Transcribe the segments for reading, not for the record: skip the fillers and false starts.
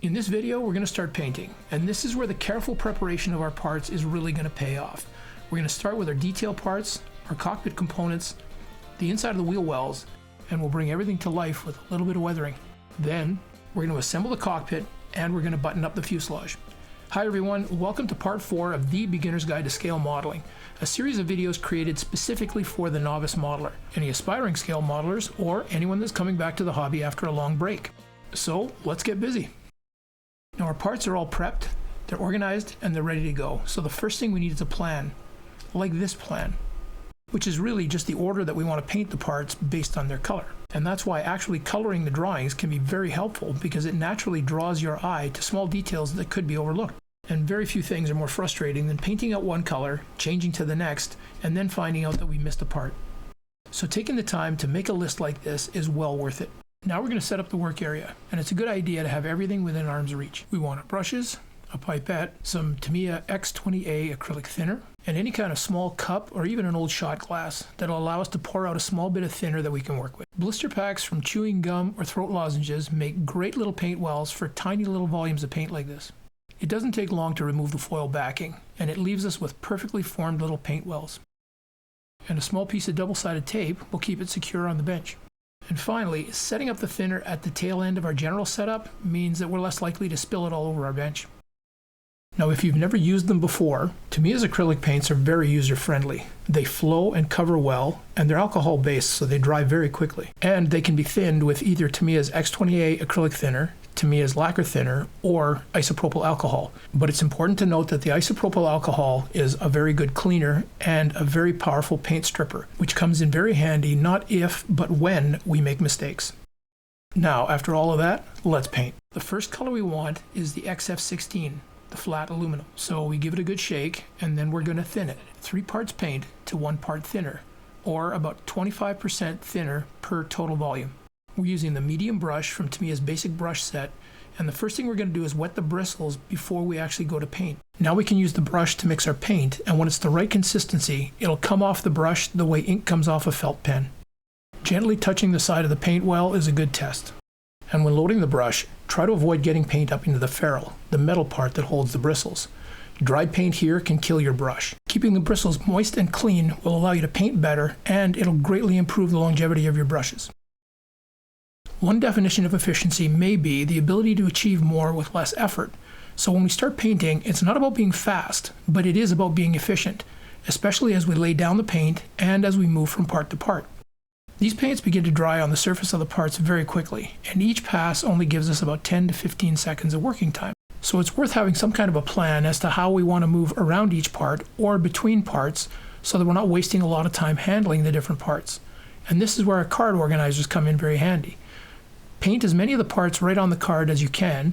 In this video, we're going to start painting, and this is where the careful preparation of our parts is really going to pay off. We're going to start with our detail parts, our cockpit components, the inside of the wheel wells, and we'll bring everything to life with a little bit of weathering. Then, we're going to assemble the cockpit, and we're going to button up the fuselage. Hi everyone, welcome to part 4 of The Beginner's Guide to Scale Modeling, a series of videos created specifically for the novice modeler, any aspiring scale modelers, or anyone that's coming back to the hobby after a long break. So, let's get busy. Now our parts are all prepped, they're organized, and they're ready to go. So the first thing we need is a plan, like this plan, which is really just the order that we want to paint the parts based on their color. And that's why actually coloring the drawings can be very helpful, because it naturally draws your eye to small details that could be overlooked. And very few things are more frustrating than painting out one color, changing to the next, and then finding out that we missed a part. So taking the time to make a list like this is well worth it. Now we're going to set up the work area, and it's a good idea to have everything within arm's reach. We want our brushes, a pipette, some Tamiya X20A acrylic thinner, and any kind of small cup or even an old shot glass that'll allow us to pour out a small bit of thinner that we can work with. Blister packs from chewing gum or throat lozenges make great little paint wells for tiny little volumes of paint like this. It doesn't take long to remove the foil backing, and it leaves us with perfectly formed little paint wells. And a small piece of double-sided tape will keep it secure on the bench. And finally, setting up the thinner at the tail end of our general setup means that we're less likely to spill it all over our bench. Now, if you've never used them before, Tamiya's acrylic paints are very user-friendly. They flow and cover well, and they're alcohol-based, so they dry very quickly. And they can be thinned with either Tamiya's X20A acrylic thinner, Tamiya's lacquer thinner, or isopropyl alcohol. But it's important to note that the isopropyl alcohol is a very good cleaner and a very powerful paint stripper, which comes in very handy not if, but when we make mistakes. Now, after all of that, let's paint. The first color we want is the XF16, the flat aluminum. So we give it a good shake, and then we're going to thin it. 3 parts paint to 1 part thinner, or about 25% thinner per total volume. We're using the medium brush from Tamiya's basic brush set, and the first thing we're going to do is wet the bristles before we actually go to paint. Now we can use the brush to mix our paint, and when it's the right consistency, it'll come off the brush the way ink comes off a felt pen. Gently touching the side of the paint well is a good test. And when loading the brush, try to avoid getting paint up into the ferrule, the metal part that holds the bristles. Dried paint here can kill your brush. Keeping the bristles moist and clean will allow you to paint better, and it'll greatly improve the longevity of your brushes. One definition of efficiency may be the ability to achieve more with less effort. So when we start painting, it's not about being fast, but it is about being efficient, especially as we lay down the paint and as we move from part to part. These paints begin to dry on the surface of the parts very quickly, and each pass only gives us about 10 to 15 seconds of working time. So it's worth having some kind of a plan as to how we want to move around each part or between parts so that we're not wasting a lot of time handling the different parts. And this is where our card organizers come in very handy. Paint as many of the parts right on the card as you can.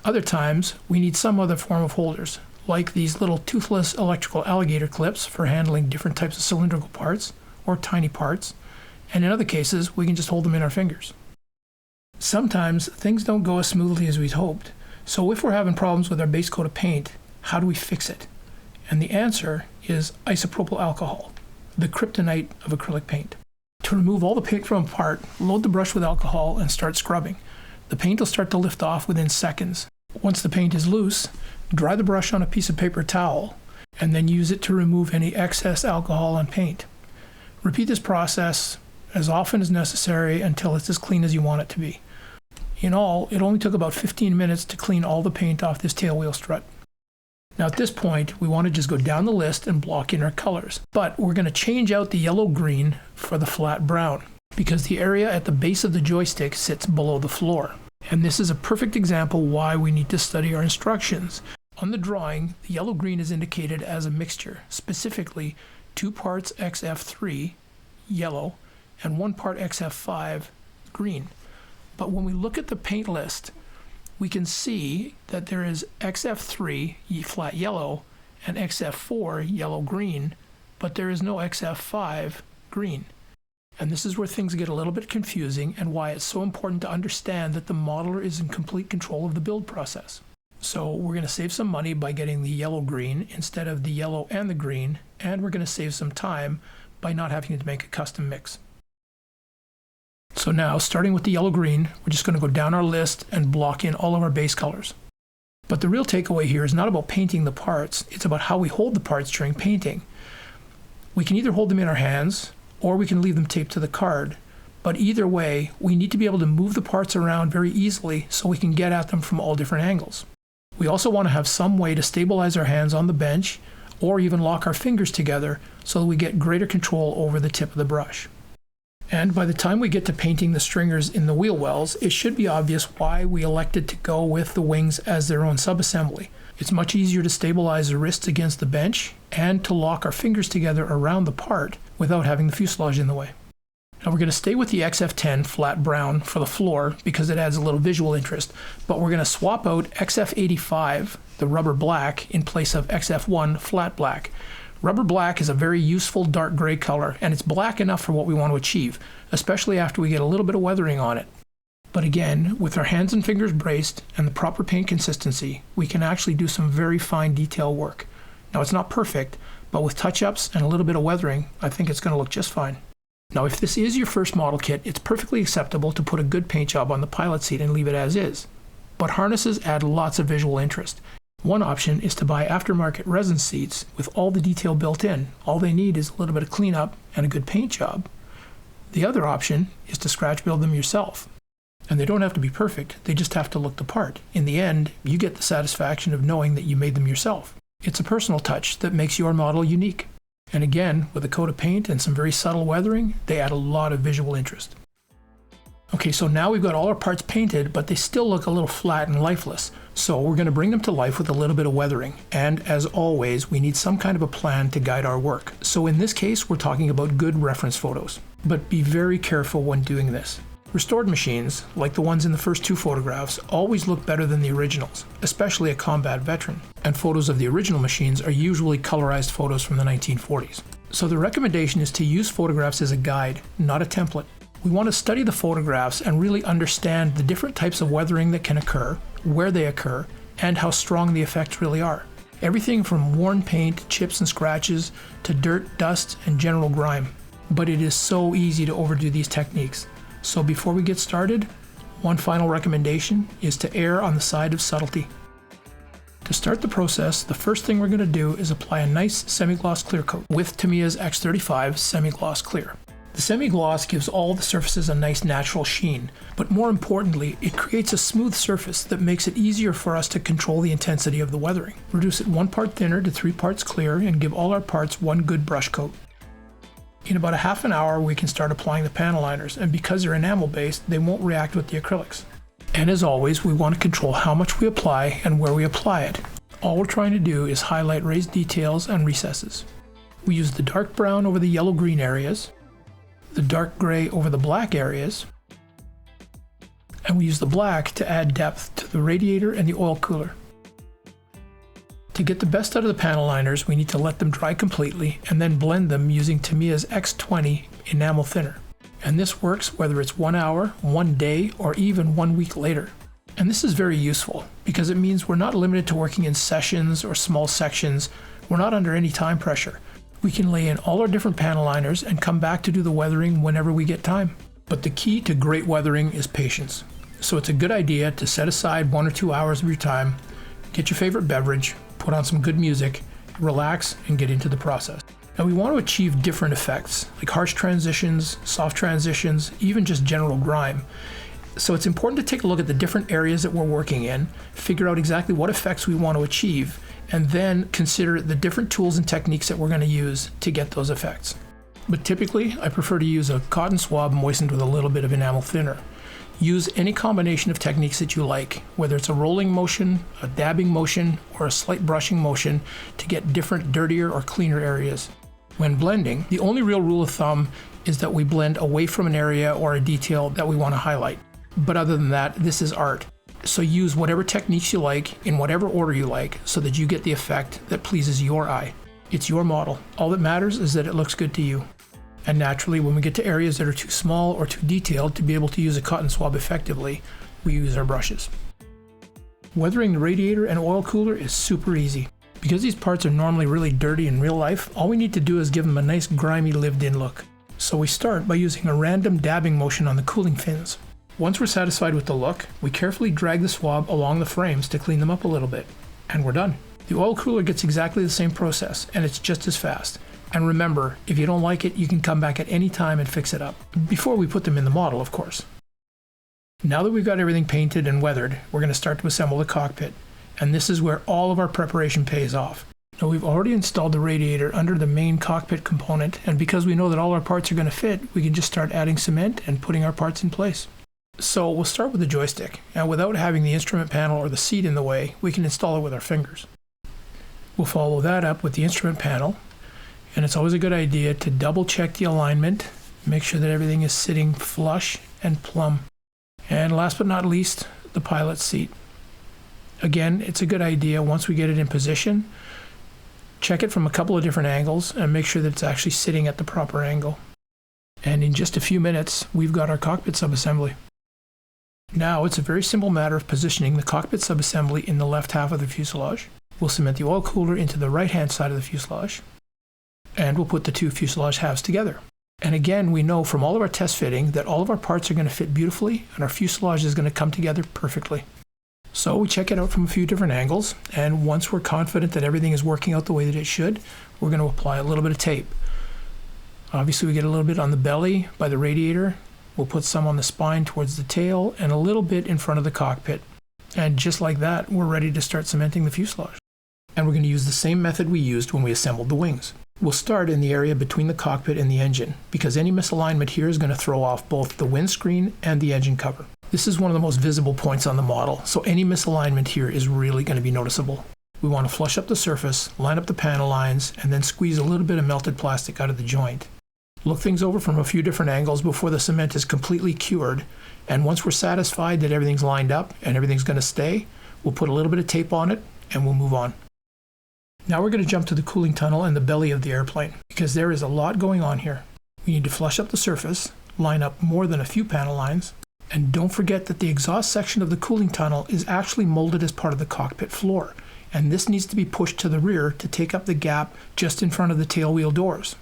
Other times, we need some other form of holders, like these little toothless electrical alligator clips for handling different types of cylindrical parts or tiny parts, and in other cases, we can just hold them in our fingers. Sometimes, things don't go as smoothly as we'd hoped, so if we're having problems with our base coat of paint, how do we fix it? And the answer is isopropyl alcohol, the kryptonite of acrylic paint. To remove all the paint from a part, load the brush with alcohol and start scrubbing. The paint will start to lift off within seconds. Once the paint is loose, dry the brush on a piece of paper towel, and then use it to remove any excess alcohol on paint. Repeat this process as often as necessary until it's as clean as you want it to be. In all, it only took about 15 minutes to clean all the paint off this tailwheel strut. Now at this point, we want to just go down the list and block in our colors. But we're going to change out the yellow-green for the flat brown, because the area at the base of the joystick sits below the floor. And this is a perfect example why we need to study our instructions. On the drawing, the yellow-green is indicated as a mixture, specifically 2 parts XF3, yellow, and 1 part XF5, green. But when we look at the paint list, we can see that there is XF3 flat yellow and XF4 yellow green, but there is no XF5 green. And this is where things get a little bit confusing and why it's so important to understand that the modeler is in complete control of the build process. So we're going to save some money by getting the yellow green instead of the yellow and the green, and we're going to save some time by not having to make a custom mix. So now, starting with the yellow-green, we're just going to go down our list and block in all of our base colors. But the real takeaway here is not about painting the parts, it's about how we hold the parts during painting. We can either hold them in our hands, or we can leave them taped to the card. But either way, we need to be able to move the parts around very easily so we can get at them from all different angles. We also want to have some way to stabilize our hands on the bench, or even lock our fingers together so that we get greater control over the tip of the brush. And by the time we get to painting the stringers in the wheel wells, it should be obvious why we elected to go with the wings as their own subassembly. It's much easier to stabilize the wrists against the bench and to lock our fingers together around the part without having the fuselage in the way. Now we're going to stay with the XF10 flat brown for the floor because it adds a little visual interest, but we're going to swap out XF85, the rubber black, in place of XF1 flat black. Rubber black is a very useful dark gray color, and it's black enough for what we want to achieve, especially after we get a little bit of weathering on it. But again, with our hands and fingers braced and the proper paint consistency, we can actually do some very fine detail work. Now it's not perfect, but with touch-ups and a little bit of weathering, I think it's going to look just fine. Now if this is your first model kit, it's perfectly acceptable to put a good paint job on the pilot seat and leave it as is. But harnesses add lots of visual interest. One option is to buy aftermarket resin seats with all the detail built in. All they need is a little bit of cleanup and a good paint job. The other option is to scratch build them yourself. And they don't have to be perfect, they just have to look the part. In the end, you get the satisfaction of knowing that you made them yourself. It's a personal touch that makes your model unique. And again, with a coat of paint and some very subtle weathering, they add a lot of visual interest. Okay, so now we've got all our parts painted, but they still look a little flat and lifeless. So we're going to bring them to life with a little bit of weathering. And as always, we need some kind of a plan to guide our work. So in this case, we're talking about good reference photos. But be very careful when doing this. Restored machines, like the ones in the first two photographs, always look better than the originals, especially a combat veteran. And photos of the original machines are usually colorized photos from the 1940s. So the recommendation is to use photographs as a guide, not a template. We want to study the photographs and really understand the different types of weathering that can occur, where they occur, and how strong the effects really are. Everything from worn paint, chips and scratches, to dirt, dust, and general grime. But it is so easy to overdo these techniques. So before we get started, one final recommendation is to err on the side of subtlety. To start the process, the first thing we're going to do is apply a nice semi-gloss clear coat with Tamiya's X35 semi-gloss clear. The semi-gloss gives all the surfaces a nice natural sheen, but more importantly, it creates a smooth surface that makes it easier for us to control the intensity of the weathering. Reduce it 1 part thinner to 3 parts clear and give all our parts one good brush coat. In about a half an hour, we can start applying the panel liners, and because they're enamel-based, they won't react with the acrylics. And as always, we want to control how much we apply and where we apply it. All we're trying to do is highlight raised details and recesses. We use the dark brown over the yellow-green areas, the dark gray over the black areas, and we use the black to add depth to the radiator and the oil cooler. To get the best out of the panel liners, we need to let them dry completely and then blend them using Tamiya's X20 enamel thinner. And this works whether it's 1 hour, 1 day, or even 1 week later. And this is very useful because it means we're not limited to working in sessions or small sections. We're not under any time pressure. We can lay in all our different panel liners and come back to do the weathering whenever we get time. But the key to great weathering is patience. So it's a good idea to set aside 1 or 2 hours of your time, get your favorite beverage, put on some good music, relax, and get into the process. Now we want to achieve different effects, like harsh transitions, soft transitions, even just general grime. So it's important to take a look at the different areas that we're working in, figure out exactly what effects we want to achieve, and then consider the different tools and techniques that we're going to use to get those effects. But typically, I prefer to use a cotton swab moistened with a little bit of enamel thinner. Use any combination of techniques that you like, whether it's a rolling motion, a dabbing motion, or a slight brushing motion to get different dirtier or cleaner areas. When blending, the only real rule of thumb is that we blend away from an area or a detail that we want to highlight. But other than that, this is art. So use whatever techniques you like in whatever order you like so that you get the effect that pleases your eye. It's your model. All that matters is that it looks good to you. And naturally, when we get to areas that are too small or too detailed to be able to use a cotton swab effectively, we use our brushes. Weathering the radiator and oil cooler is super easy. Because these parts are normally really dirty in real life, all we need to do is give them a nice grimy lived-in look. So we start by using a random dabbing motion on the cooling fins. Once we're satisfied with the look, we carefully drag the swab along the frames to clean them up a little bit. And we're done. The oil cooler gets exactly the same process, and it's just as fast. And remember, if you don't like it, you can come back at any time and fix it up. Before we put them in the model, of course. Now that we've got everything painted and weathered, we're going to start to assemble the cockpit. And this is where all of our preparation pays off. Now we've already installed the radiator under the main cockpit component, and because we know that all our parts are going to fit, we can just start adding cement and putting our parts in place. So we'll start with the joystick, and without having the instrument panel or the seat in the way, we can install it with our fingers. We'll follow that up with the instrument panel, and it's always a good idea to double check the alignment, make sure that everything is sitting flush and plumb. And last but not least, the pilot's seat. Again, it's a good idea once we get it in position, check it from a couple of different angles and make sure that it's actually sitting at the proper angle. And in just a few minutes, we've got our cockpit subassembly. Now it's a very simple matter of positioning the cockpit subassembly in the left half of the fuselage. We'll cement the oil cooler into the right-hand side of the fuselage, and we'll put the two fuselage halves together. And again, we know from all of our test fitting that all of our parts are going to fit beautifully, and our fuselage is going to come together perfectly. So we check it out from a few different angles, and once we're confident that everything is working out the way that it should, we're going to apply a little bit of tape. Obviously, we get a little bit on the belly by the radiator. We'll put some on the spine towards the tail, and a little bit in front of the cockpit. And just like that, we're ready to start cementing the fuselage. And we're going to use the same method we used when we assembled the wings. We'll start in the area between the cockpit and the engine, because any misalignment here is going to throw off both the windscreen and the engine cover. This is one of the most visible points on the model, so any misalignment here is really going to be noticeable. We want to flush up the surface, line up the panel lines, and then squeeze a little bit of melted plastic out of the joint. Look things over from a few different angles before the cement is completely cured, and once we're satisfied that everything's lined up and everything's going to stay, we'll put a little bit of tape on it and we'll move on. Now we're going to jump to the cooling tunnel and the belly of the airplane, because there is a lot going on here. We need to flush up the surface, line up more than a few panel lines, and don't forget that the exhaust section of the cooling tunnel is actually molded as part of the cockpit floor, and this needs to be pushed to the rear to take up the gap just in front of the tail wheel doors.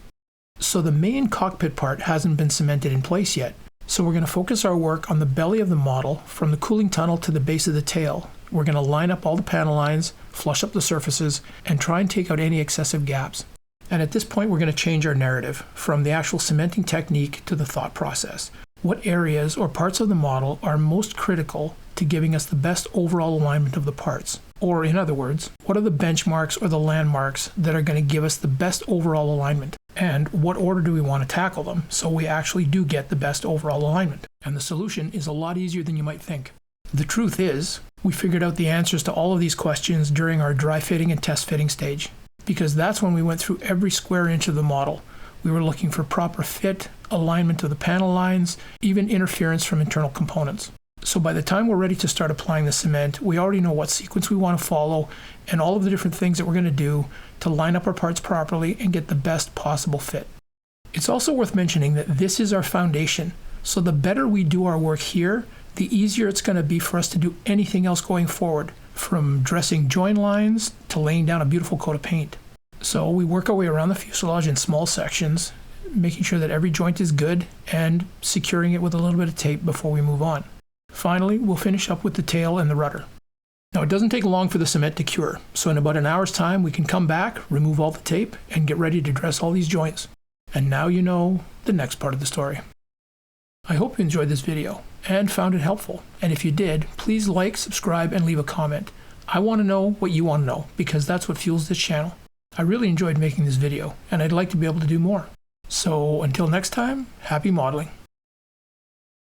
So the main cockpit part hasn't been cemented in place yet, so we're going to focus our work on the belly of the model from the cooling tunnel to the base of the tail. We're going to line up all the panel lines, flush up the surfaces, and try and take out any excessive gaps. And at this point, we're going to change our narrative from the actual cementing technique to the thought process. What areas or parts of the model are most critical to giving us the best overall alignment of the parts? Or in other words, what are the benchmarks or the landmarks that are going to give us the best overall alignment? And what order do we want to tackle them so we actually do get the best overall alignment? And the solution is a lot easier than you might think. The truth is, we figured out the answers to all of these questions during our dry fitting and test fitting stage, because that's when we went through every square inch of the model. We were looking for proper fit, alignment of the panel lines, even interference from internal components. So by the time we're ready to start applying the cement, we already know what sequence we want to follow and all of the different things that we're going to do to line up our parts properly and get the best possible fit. It's also worth mentioning that this is our foundation, so the better we do our work here, the easier it's going to be for us to do anything else going forward, from dressing join lines to laying down a beautiful coat of paint. So we work our way around the fuselage in small sections, making sure that every joint is good and securing it with a little bit of tape before we move on. Finally, we'll finish up with the tail and the rudder. Now, it doesn't take long for the cement to cure, so in about an hour's time we can come back, remove all the tape, and get ready to dress all these joints. And now you know the next part of the story. I hope you enjoyed this video and found it helpful, and if you did, please like, subscribe, and leave a comment. I want to know what you want to know, because that's what fuels this channel. I really enjoyed making this video, and I'd like to be able to do more. So until next time, happy modeling.